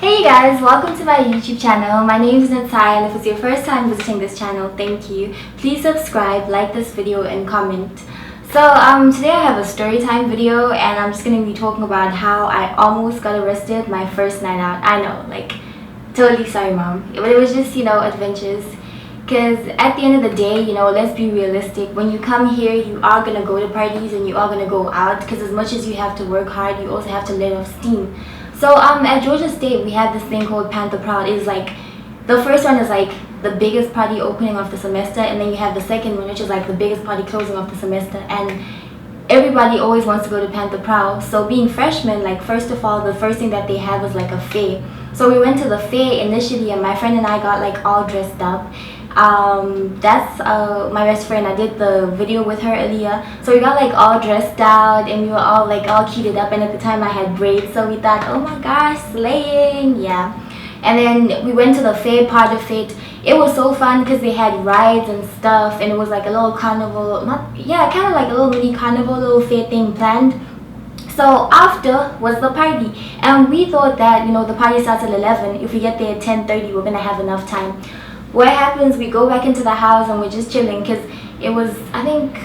Hey you guys, welcome to my YouTube channel. My name is Natai, and if it's your first time visiting this channel, thank you. Please subscribe, like this video, and comment. So today I have a story time video, and I'm just going to be talking about how I almost got arrested my first night out. I know, like, totally sorry mom, but it was just, adventures. Because at the end of the day, let's be realistic. When you come here, you are going to go to parties and you are going to go out, because as much as you have to work hard, you also have to let off steam. So at Georgia State, we have this thing called Panther Proud. It's like, the first one is like the biggest party opening of the semester, and then you have the second one, which is like the biggest party closing of the semester. And everybody always wants to go to Panther Proud. So being freshmen, like, first of all, the first thing that they had was like a fair. So we went to the fair initially, and my friend and I got like all dressed up. That's my best friend. I did the video with her earlier. So we got like all dressed out, and we were all like all cuted up, and at the time I had braids, so we thought, oh my gosh, slaying, yeah. And then we went to the fair part of it. It was so fun because they had rides and stuff, and it was like a little carnival, kind of like a little mini carnival, little fair thing planned. So after was the party, and we thought that the party starts at 11. If we get there at 10:30, we're gonna have enough time. What happens, we go back into the house and we're just chilling, because it was, I think,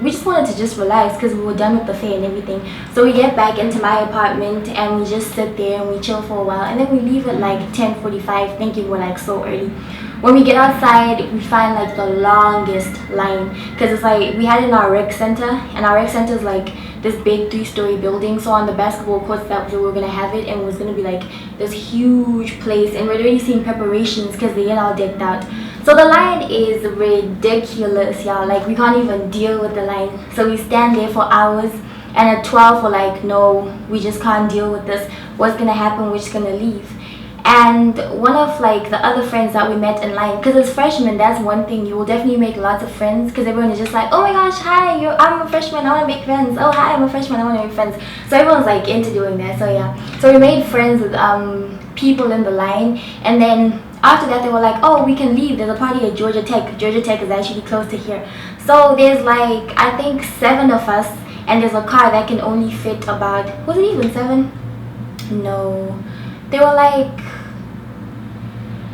we just wanted to just relax because we were done with the fair and everything. So we get back into my apartment and we just sit there and we chill for a while, and then we leave at like 10:45, thinking we're like so early. When we get outside, we find like the longest line, because it's like we had it in our rec center, and our rec center is like this big 3-story building. So on the basketball courts that we were gonna have it, and it was gonna be like this huge place, and we're already seeing preparations because they get all decked out. So the line is ridiculous, y'all. Like, we can't even deal with the line. So we stand there for hours, and at 12 we're like, no, we just can't deal with this. What's gonna happen? We're just gonna leave. And one of like the other friends that we met in line, because as freshmen, that's one thing, you will definitely make lots of friends, because everyone is just like, oh my gosh, hi, I'm a freshman, I want to make friends. Oh hi, I'm a freshman, I want to make friends. So everyone's like into doing that. So yeah, so we made friends with people in the line, and then after that they were like, oh, we can leave, there's a party at Georgia Tech. Georgia Tech is actually close to here. So there's like, I think 7 of us, and there's a car that can only fit about, was it even 7? No, they were like,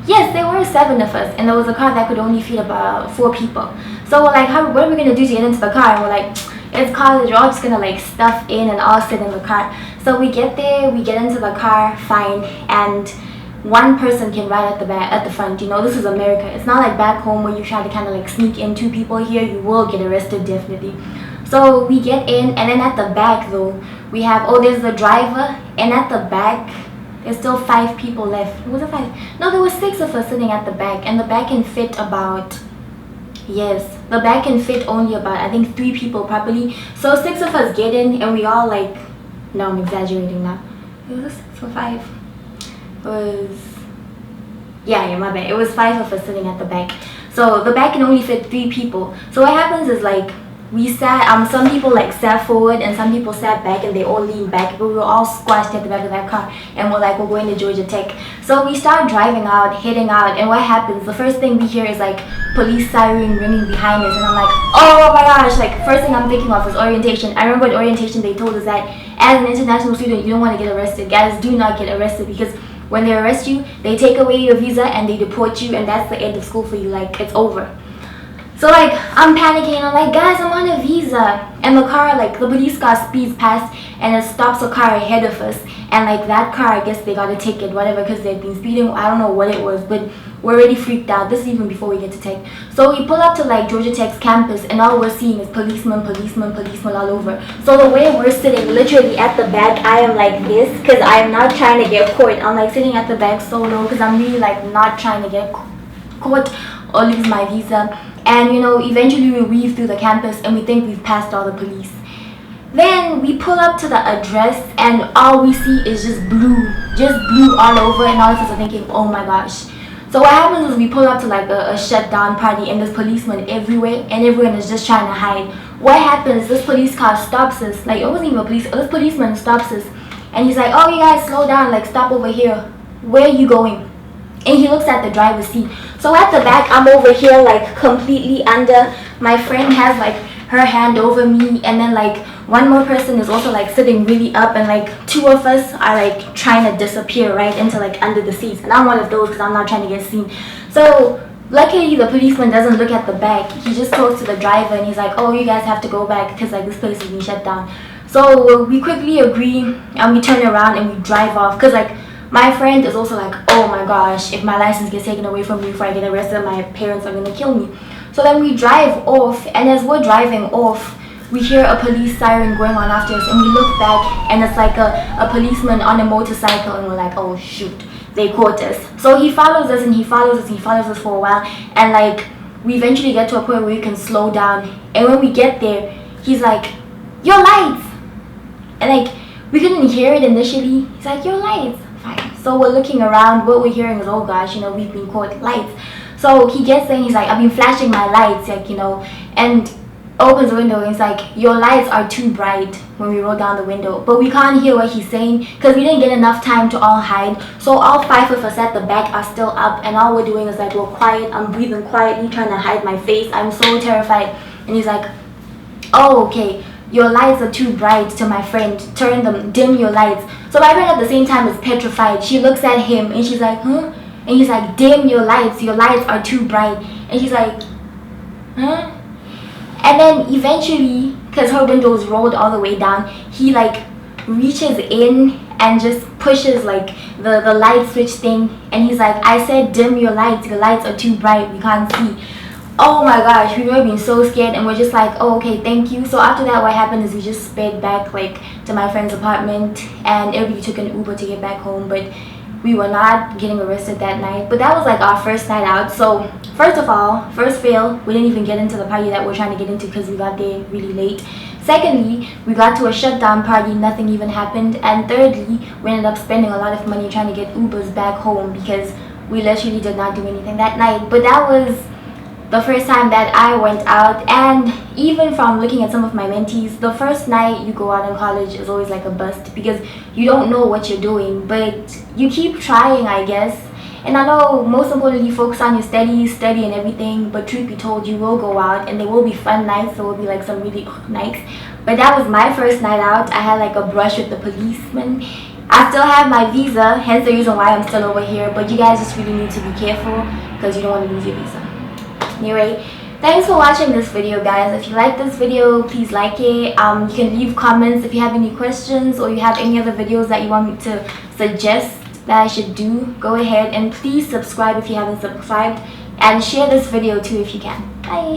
yes, there were 7 of us, and there was a car that could only fit about 4 people. So we're like, what are we gonna do to get into the car? And we're like, it's college, we're all just gonna like stuff in and all sit in the car. So we get there, we get into the car, fine, and one person can ride at the back, at the front. This is America. It's not like back home where you try to kind of like sneak in 2 people. Here you will get arrested, definitely. So we get in, and then at the back though, we have, there's the driver, and at the back there's still 5 people left. Was it 5? No, there were 6 of us sitting at the back, and the back can fit about, yes, the back can fit only about, I think, 3 people properly. So 6 of us get in, and we all like, no, I'm exaggerating now. It was 6 or 5. It was, yeah, my bad. It was 5 of us sitting at the back. So the back can only fit 3 people. So what happens is, like, we sat, some people like sat forward and some people sat back, and they all leaned back, but we were all squashed at the back of that car, and we're like, we're going to Georgia Tech. So we start driving out, heading out, and what happens, the first thing we hear is like police siren ringing behind us, and I'm like, oh my gosh, like, first thing I'm thinking of is orientation. I remember at orientation they told us that as an international student you don't want to get arrested. Guys, do not get arrested, because when they arrest you, they take away your visa and they deport you, and that's the end of school for you. Like, it's over. So like, I'm panicking, I'm like, guys, I'm on a visa, and the car, like, the police car speeds past, and it stops a car ahead of us, and like, that car, I guess they got a ticket, whatever, because they've been speeding. I don't know what it was, but we're already freaked out. This is even before we get to Tech. So we pull up to like Georgia Tech's campus, and all we're seeing is policemen all over. So the way we're sitting, literally at the back, I am like this, because I am not trying to get caught. I'm like sitting at the back so low, because I'm really like not trying to get caught or lose my visa. And eventually we weave through the campus, and we think we've passed all the police. Then we pull up to the address, and all we see is just blue all over, and all of us are thinking, oh my gosh. So what happens is we pull up to like a shutdown party, and there's policemen everywhere, and everyone is just trying to hide. What happens, this police car stops us, like, it wasn't even a police, this policeman stops us, and he's like, oh, you guys, slow down, like, stop over here. Where are you going? And he looks at the driver's seat. So at the back, I'm over here like completely under. My friend has like her hand over me, and then like one more person is also like sitting really up, and like two of us are like trying to disappear right into like under the seats, and I'm one of those because I'm not trying to get seen. So luckily the policeman doesn't look at the back. He just talks to the driver and he's like, oh, you guys have to go back because like this place is being shut down. So we quickly agree and we turn around and we drive off, because like my friend is also like, oh my gosh, if my license gets taken away from me before I get arrested, my parents are gonna kill me. So then we drive off, and as we're driving off, we hear a police siren going on after us, and we look back and it's like a policeman on a motorcycle, and we're like, oh shoot, they caught us. So he follows us and he follows us and he follows us for a while, and like we eventually get to a point where we can slow down, and when we get there, he's like, your lights, and like we couldn't hear it initially. He's like, your lights. Fine. So we're looking around, what we're hearing is, oh gosh, you know, we've been caught, lights. So he gets there and he's like, I've been flashing my lights, like, you know, and opens the window and he's like, your lights are too bright, when we roll down the window. But we can't hear what he's saying because we didn't get enough time to all hide. So all five of us at the back are still up, and all we're doing is like, we're quiet, I'm breathing quietly, trying to hide my face, I'm so terrified. And he's like, oh okay, your lights are too bright, to my friend, turn them, dim your lights. So my friend at the same time is petrified. She looks at him and she's like, huh? And he's like, dim your lights are too bright. And she's like, huh? And then eventually, because her window is rolled all the way down, he like reaches in and just pushes like the light switch thing, and he's like, I said dim your lights are too bright, we can't see. Oh my gosh, we were being so scared, and we're just like, oh okay, thank you. So after that, what happened is we just sped back like to my friend's apartment, and everybody took an Uber to get back home, but we were not getting arrested that night. But that was like our first night out. So first of all, first fail, we didn't even get into the party that we're trying to get into because we got there really late. Secondly, we got to a shutdown party, nothing even happened. And thirdly, we ended up spending a lot of money trying to get Ubers back home because we literally did not do anything that night. But that was the first time that I went out, and even from looking at some of my mentees, the first night you go out in college is always like a bust because you don't know what you're doing, but you keep trying, I guess. And I know most importantly, focus on your study and everything, but truth be told, you will go out and there will be fun nights, there will be like some really nights. But that was my first night out. I had like a brush with the policeman. I still have my visa, hence the reason why I'm still over here, but you guys just really need to be careful because you don't want to lose your visa. Anyway, thanks for watching this video, guys. If you like this video, please like it. You can leave comments if you have any questions or you have any other videos that you want me to suggest that I should do. Go ahead and please subscribe if you haven't subscribed, and share this video too if you can. Bye.